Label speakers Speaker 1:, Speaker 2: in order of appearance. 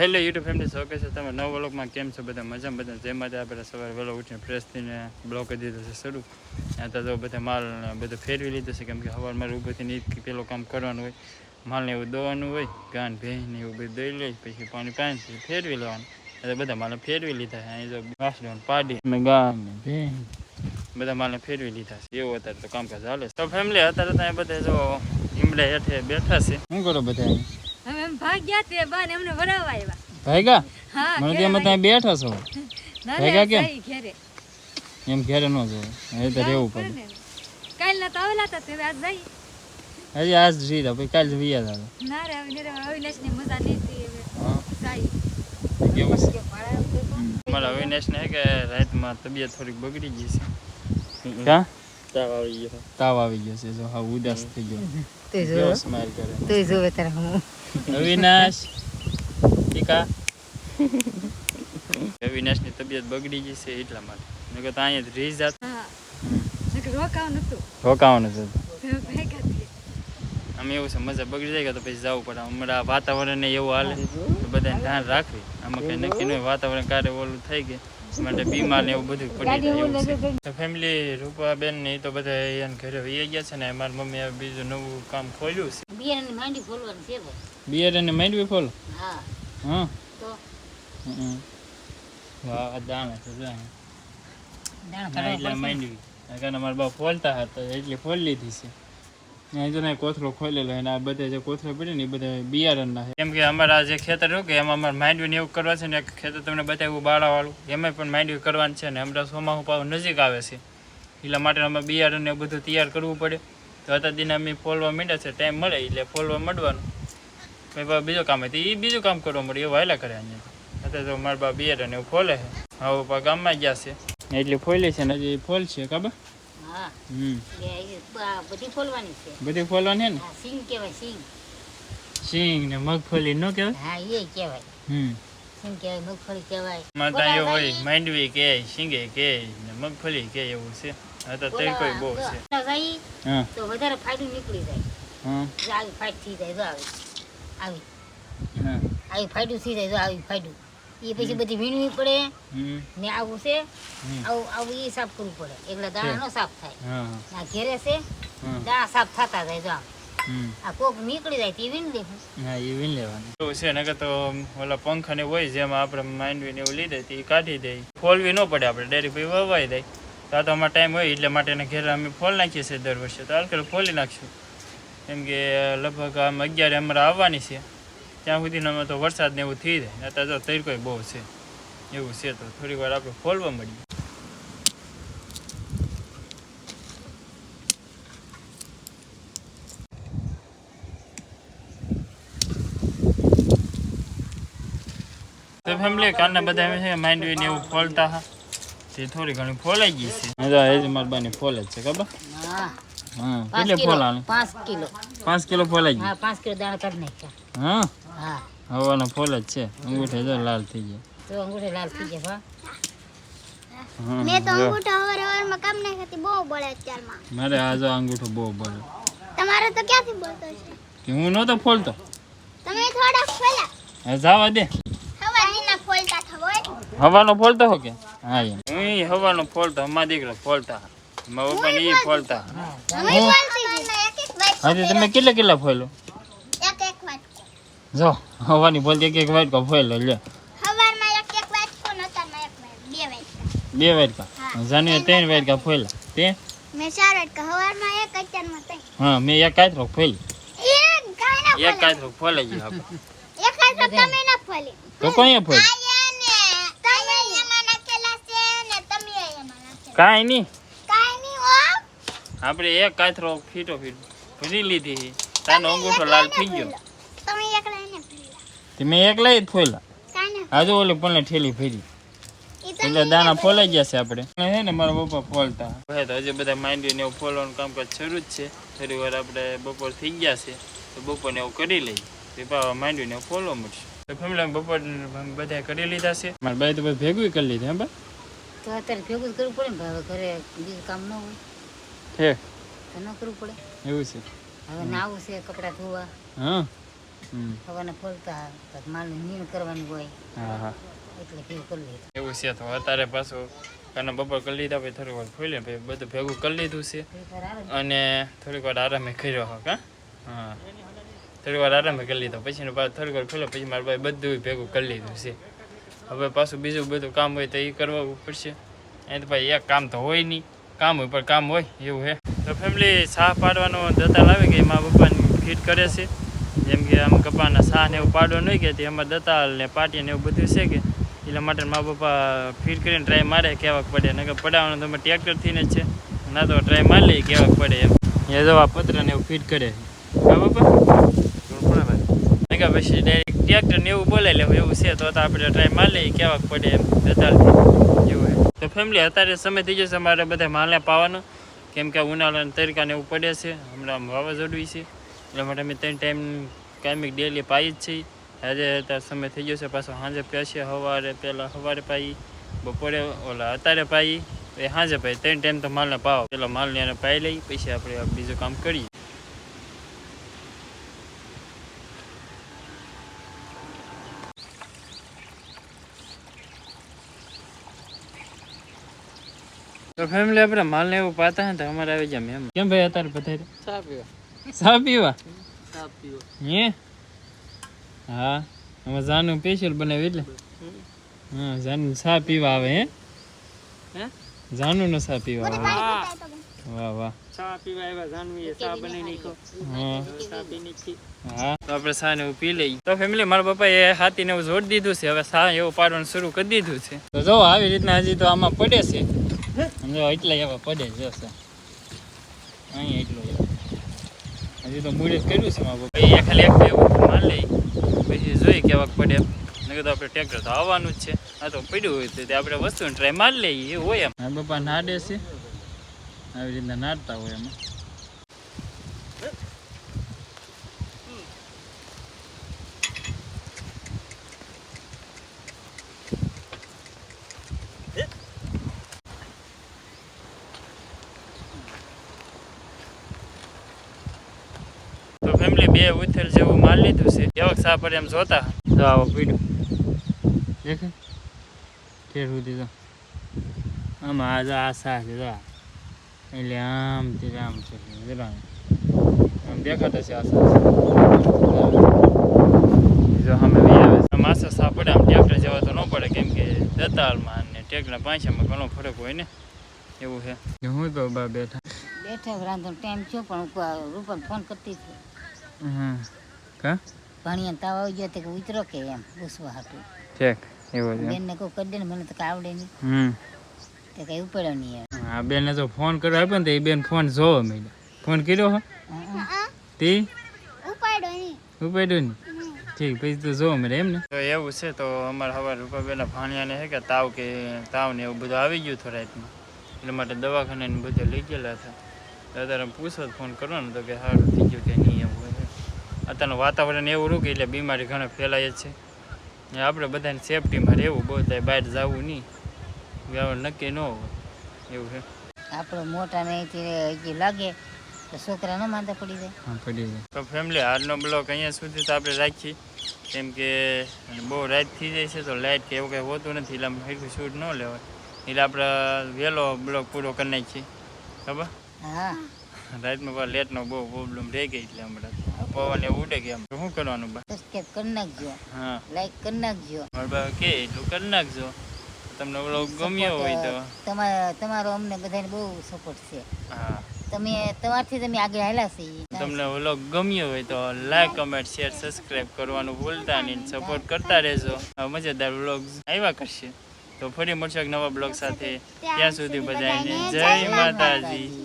Speaker 1: Hello YouTube family શોકે છે તમે નવ વ્લોગમાં કેમ છો બધા મજામાં બધા જેમાં આપણે સવારે વહેલો ઉઠીને ફ્રેશ થઈને બ્લોક કરી દીધો છે શરૂ ત્યાં તો બધા માલ બધું ફેરવી લીધો છે કેમ કે સવારે મારે ઊભો થઈને પેલું કામ કરવાનું હોય માલને એવું દોવાનું હોય ગાન ભેંને એવું બધું દોઈ લઈ પછી પાણી પાણી ફેરવી લેવાનું એટલે બધા માલને ફેરવી લીધા અહીં જો વાસણ પાડી મેં ગાન ભેં બધા માલને ફેરવી લીધા છે એવું અત્યારે તો કામકાજ ચાલે તો ફેમિલી અત્યારે ત્યાં બધા જો ઈમડા હેઠે બેઠા છે શું કરો બધા
Speaker 2: અમે ભાગ્યા તે બાન એમને વરાવા આવ્યા
Speaker 1: ભાઈગા
Speaker 2: હા
Speaker 1: મને તેમ તમે બેઠા છો ભાઈગા કેમ
Speaker 2: ઘરે
Speaker 1: એમ ઘરે ન જો એ તો રહેવું પડે
Speaker 2: કાલ ના તો આવેલા હતા તે આજ જઈ
Speaker 1: હજી આજ જીરા પછી કાલ વિયા હતા
Speaker 2: ના રે અવિનાશ ની મજા નથી
Speaker 1: હા
Speaker 2: સાઈ
Speaker 1: કેવું છે મારા અવિનાશ ને કે રાતમાં તબિયત થોડીક બગડી ગઈ છે ક્યાં તાવ આવી ગયો છે જો હા ઉદાસ થઈ ગયો કેવો સ્માઈલ કરે
Speaker 2: તું જોવે તારે હું
Speaker 1: અવિનાશ ટીકા અવિનાશની તબિયત બગડી ગઈ છે એટલા માટે નકર તો અહીંયા જ રહી જાત
Speaker 2: હા નકર રોકાવાનું હતું
Speaker 1: રોકાવાનું છે
Speaker 2: ભેગા થઈ
Speaker 1: અમે એવું છે મજા બગડી જાય તો પછી જવું પડે હમણાં વાતાવરણ એવું હાલે તો બધાને ધ્યાન રાખવી આમાં કઈ નક્કી નહીં વાતાવરણ ક્યારે ઓલું થઈ ગયું માટે બીમાર ને એવું બધું પડી જાય એવું છે ફેમિલી રૂપાબેન ને તો બધા એને ઘરે વહી ગયા છે ને મારી મમ્મી બીજું નવું કામ ખોલ્યું છે
Speaker 2: બિયારની માંડી ફોલવાની છે
Speaker 1: બિયર અને માંડવી ફોલો
Speaker 2: હા
Speaker 1: હા
Speaker 2: તો
Speaker 1: વાહ દાણા છે
Speaker 2: દાણા
Speaker 1: એટલે માંડવી કારણ મારા બાપ ફોલતા હતા એટલે ફોલ લીધી છે અહીં જો ને કોથળો ખોલેલો અને આ બધા જે કોથળો પડે ને એ બધા બિયારણના કેમ કે અમારા જે ખેતર રહ્યું કે એમાં અમારે માંડવીને એવું કરવા છે ને એક ખેતર તમને બતાવ્યું બાળાવાળું એમાં પણ માંડવી કરવાની છે ને હમણાં સોમાહુ પાવ નજીક આવે છે એટલા માટે અમે બિયારણ ને બધું તૈયાર કરવું પડે તો અત્યારે દિને અમે ફોલવા માંડ્યા છે ટાઈમ મળે એટલે ફોલવા માંડવાનું પછી બીજું કામ હતું એ બીજું કામ કરવા મળે એવું હાલ્યા કરે અહીંયા અત્યારે તો મારા બા બિયારણ એવું ફોલે છે હવે ગામમાં ગયા છે એટલે ફોલે છે ને હજી ફોલ છે ખબર
Speaker 2: હા બધી ફોલવાની છે
Speaker 1: બધી ફોલવાની ને
Speaker 2: સિંગ કહેવાય સિંગ
Speaker 1: સિંગ ને મગફળી નો કહેવાય
Speaker 2: હા એ કહેવાય સિંગ કહેવાય મગફળી કહેવાય
Speaker 1: માતા એવું હોય માંડવી કે સિંગે કે ને મગફળી કે એવું છે આ તો તે કોઈ બહુ છે હા
Speaker 2: તો વધારે ફાયદો નીકળી જાય
Speaker 1: હા
Speaker 2: આવી ફાઈટ થઈ જાય જો આવી
Speaker 1: હા
Speaker 2: આવી ફાયદો થઈ જાય જો આવી ફાયદો એ પછી બધી વીણવી પડે ને આવું છે આવું એ સાફ કરવું પડે એકલા દાણા નો સાફ થાય
Speaker 1: હા
Speaker 2: આ ઘેરે છે દાણા સાફ થતા જાય જો આ કોક નીકળી જાય તે વીણ દેવું
Speaker 1: હા એ વીણ લેવાનું એવું છે નકર તો ઓલા પંખા ને હોય જેમાં આપણે માંડવી ને એવું લીધે એ કાઢી દે ફોલવી ન પડે આપણે ડાયરેક્ટ ભાઈ વવાઈ દે તો આ તો અમારો ટાઈમ હોય એટલે માટે એને ઘેર અમે ફોલ નાખીએ છીએ દર વર્ષે તો હાલ કરે ફોલી નાખશું કેમ કે લગભગ આમ 11 અમારે આવવાની છે ત્યાં સુધીને અમે તો વરસાદ ને એવું થઈ જાય અત્યારે તો તડકો બહુ છે એવું છે તો થોડીક વાર આપણે ફોલવા મળીએ તો ફેમિલી કાલના બધા એમ છે માંડવી ને એવું ફોલતા હા તે થોડી ઘણી ફોલાઈ ગઈ છે હજી મારી બાની ફોલ જ છે ખબર
Speaker 2: હા
Speaker 1: હા કેટલે ફોલાણી
Speaker 2: 5 કિલો
Speaker 1: 5 કિલો ફોલાઈ ગઈ
Speaker 2: હા 5 કિલો દાણા કાઢી નાખ્યા
Speaker 1: હા
Speaker 2: હા
Speaker 1: હવાનો ફોલ જ છે અંગૂઠે જો લાલ થઈ ગયા
Speaker 2: તો અંગૂઠે લાલ થઈ ગયા
Speaker 3: મેં તો અંગૂઠો હવારમાં કામ નહીં કરતી બહુ બળે અત્યારમાં
Speaker 1: મારે આ જો અંગૂઠો બહુ બળે
Speaker 3: તમારે તો ક્યાંથી બોલતો છે
Speaker 1: કે હું નહોતો ફોલતો
Speaker 3: તમે થોડા ફોલા
Speaker 1: હવે જવા દે
Speaker 3: હવારીના ફોલતા થવો
Speaker 1: હવાનો ફોલતો હો કે હા એમ હું હવાનો ફોલતો અમારા દીકરો ફોલતા મારા પપ્પા ને ફોલતા
Speaker 3: અમે બોલતી એક એક વાટ
Speaker 1: હા તમે કેટલા ફોલો
Speaker 3: એક વાટ
Speaker 1: જો હવાની ફોલતી એક વાટ કો ફોલો લે
Speaker 3: હવારમાં એક વાટ કો નતા ના એક વાટ બે
Speaker 1: બે
Speaker 3: વાટ
Speaker 1: વાટકા જાને 3 વાટકા ફોલા તે
Speaker 3: મેં 4 વાટ હવારમાં એક અત્યારમાં 3
Speaker 1: હા મેં એક કાતરો ફોલી
Speaker 3: એક ગાયના
Speaker 1: એક કાતરો ફોલાઈ ગયો આપણે
Speaker 3: એક કાતરો તમે ના ફોલી
Speaker 1: તો કોઈ ફોલી
Speaker 3: આયને તમે એમાં નાખેલા છે ને તમે એમાં નાખેલા
Speaker 1: કાઈ નહીં
Speaker 3: કાઈ નહીં હો
Speaker 1: આપણે એક કાતરો ફીટો ભરી લીધી તાનો અંગૂઠો લાલ થઈ ગયો
Speaker 3: તમે એકલા એને ફોલા
Speaker 1: તે મેં એકલા જ ફોલા
Speaker 3: કાઈ ના
Speaker 1: આજુ ઓલી પણ ઠેલી ફેરી એટલે દાણા ફોલાઈ ગયા છે આપણે હે ને મારા પપ્પા ફોલતા હવે તો હજી બધા માંડવીને એવું ફોલવાનું કામકાજ શરૂ જ છે થોડી વાર આપણે બપોર થઈ ગયા છે તો બપોરને એવું કરી લઈએ તે પાવા માંડવીને ફોલવા મળશે તો ફેમિલી બપોર બધા કરી લીધા છે મારા બાઈ તો બધું ભેગું કરી લીધું હે બા
Speaker 2: તો અત્યારે ભેગું જ કરવું પડે ને ઘરે બીજું કામ ન હોય
Speaker 1: છે
Speaker 2: તો ન કરવું પડે
Speaker 1: એવું છે
Speaker 2: હવે નાવું છે કપડાં ધોવા
Speaker 1: હા
Speaker 2: સવારના ફોલતા પછી માલનું નીણ કરવાની હોય
Speaker 1: હા હા
Speaker 2: એટલે ભેગું કરી લીધું.
Speaker 1: એવું છે તો અત્યારે પાછું કાના બપોર કરી લીધા પછી થોડીક વાર ખોલી પછી બધું ભેગું કરી લીધું છે અને થોડીક વાર આરામે કર્યો હો કા હા થોડીક વાર આરામે કરી લીધો પછી થોડીક વાર ખોલ્યો પછી મારા ભાઈ બધું ભેગું કરી લીધું છે. હવે પાછું બીજું બધું કામ હોય તો એ કરવા પડશે. એ તો ભાઈ એક કામ તો હોય નહીં, કામ હોય પણ કામ હોય એવું છે. તો ફેમિલી શાહ પાડવાનો દતાલ આવે કે મારા પપ્પાને ફીટ કરે છે. જેમ કે આમ કપાના શાહ ને એવું પાડવાનું હોય કે તે એમાં દતાલ ને પાટી ને એવું બધું છે કે એટલા માટે મારા પપ્પા ફીટ કરીને ટ્રાય મારે કેવાક પડે ને કે પડાવવાનું તો ટ્રેક્ટરથી ને જ છે ના તો ટ્રાય મારી લઈએ કેવાક પડે એમ. એ જો આ પત્ર ને એવું ફીટ કરે હા પપ્પા પછી ડાયરેક્ટ ટ્રેક્ટર ને એવું બોલાવી લેવું એવું છે તો આપણે ટ્રાય મારી લઈએ કેવાક પડે એમ દતાલથી એવું હોય. તો ફેમિલી અત્યારે સમય થઈ જશે અમારે બધા માલને પાવાનો કેમ કે ઉનાળાના તરીકાને એવું પડે છે હમણાં વાવાઝોડું છે એટલા માટે અમે 3 ટાઈમ કાયમિક ડેલી પાઈ જ છીએ. આજે અત્યારે સમય થઈ ગયો છે પાછો સાંજે પેસીએ પહેલાં સવારે પાઈ બપોરે ઓલા અત્યારે પાઈ એ સાંજે પાઈ 3 ટાઈમ તો માલને પાવો. પેલા માલને એને પાઈ લઈ પછી આપણે બીજું કામ કરીએ. તો ફેમિલી આપણે માલને એવું પાતા ને તો અમારે આવી જાય એમ. કેમ ભાઈ અત્યારે બધા ચા પીવા હે હા આમાં જાનું સ્પેશિયલ બનાવી એટલે હા જાનું ચા પીવા આવે હે જાનું નો ચા પીવા આવે વાહ વાહ ચા પીવા આવ્યા જાનું એ ચા બનાવી નાખ્યો હા તો આપણે ચા ને એવું પી લઈએ. તો ફેમિલી મારા પપ્પા એ હાથી ને એવું જોડી દીધું છે હવે ચા એવું પાડવાનું શરૂ કરી દીધું છે. તો જો આવી રીતના હજી તો આમાં પડે છે જો એટલા એવા પડે જશે અહીં એટલો હજી તો મૂળ જ કર્યું છે મારા પપ્પા એ ખાલી એક બે માર લઈ પછી જોઈએ કેવાક પડે એમ. મેં કીધું આપણે ટ્રેક્ટર તો આવવાનું જ છે આ તો પડ્યું હોય તો આપણે વસ્તુને ટ્રાય મારી લઈએ એવું હોય એમ. મારા પપ્પા નાડે છે આવી રીતના નાડતા હોય એમાં. તો ફેમિલી બે ઉથેલ જેવું માલ લીધું છે કેવાક સા પડે એમ જોતા તો આવો પીડ્યું દેખે કેર સુધી તો આમાં આ સા છે એટલે આમ તે આમ છે જરા આમ દેખાતા છે આ સા જો અમે આવે માસા સા પડે આમ ટ્રેક્ટર જેવા તો ન પડે કેમ કે દતાલમાં અને ટ્રેક્ટરના પાંચામાં ઘણો ફરક હોય ને એવું છે. હું તો બા બેઠા
Speaker 2: રાંધવાનો ટાઈમ થયો પણ રૂપા ફોન કરતી હતી
Speaker 1: કા
Speaker 2: પાણી તાવ આવી ગયો કે ઉતરો કે એમ પૂછવા હાટું
Speaker 1: ઠીક એવું છે.
Speaker 2: બેનને કહું કરી દે ને મને તો કાંઈ આવડે નહીં તે કઈ ઉપાડ્યો નહીં એમ.
Speaker 1: હા બેનને તો ફોન કર્યો આપ્યો ને તો એ બેન ફોન જોવો મેં ફોન કર્યો હો તે ઉપાડ્યો ને ઠીક પછી તો જોવો મેં એમ ને. તો એવું છે તો અમારા સવાર રૂપાબેનના ભાણિયાને છે કે તાવ ને એવું બધું આવી ગયું હતું રાતમાં એટલા માટે દવાખાને ને બધે લઈ ગયેલા હતા. અત્યારે પૂછો ફોન કરવાનો તો કે સારું થઈ ગયું કે નહીં એવું હોય. અત્યારનું વાતાવરણ એવું રૂકે એટલે બીમારી ઘણા ફેલાય જ છે. આપણે બધાને સેફટીમાં રહેવું બહુ થાય બહાર જવું નહીં નક્કી ન હોય એવું છે.
Speaker 2: આપણે મોટા નહીં લાગે તો છોકરા ન માંદા પડી જાય.
Speaker 1: હા પડી જાય. તો ફેમિલી આજનો બ્લોગ અહીંયા સુધી તો આપણે રાખીએ કેમ કે બહુ રાત થઈ જાય છે તો લાઇટ કે એવું કંઈ હોતું નથી એટલે હરખું શૂટ ન લેવાય એટલે આપણે વહેલો બ્લોગ પૂરો કરી નાખીએ ખબર.
Speaker 2: હા
Speaker 1: રાતમાં પણ લેટનો બહુ પ્રોબ્લેમ રહી ગઈ એટલે હમણાં પવન એવું ઉડે ગયા શું કરવાનું બા
Speaker 2: સબસ્ક્રાઇબ કરી નાખજો
Speaker 1: હા
Speaker 2: લાઈક કરી નાખજો
Speaker 1: મારા બા કે એટલું કરી નાખજો. તમને બ્લોગ ગમ્યો હોય તો
Speaker 2: તમારો અમને બધાને બહુ સપોર્ટ છે.
Speaker 1: હા
Speaker 2: તમારથી તમે આગળ હાલ્યા છે.
Speaker 1: તમને વ્લોગ ગમ્યો હોય તો લાઈક કમેન્ટ શેર સબસ્ક્રાઇબ કરવાનું ભૂલતા નહીં સપોર્ટ કરતા રહેજો. મજેદાર વ્લોગ આવ્યા કરશે તો ફરી મળશું એક નવા બ્લોગ સાથે ત્યાં સુધી બધાને જય માતાજી.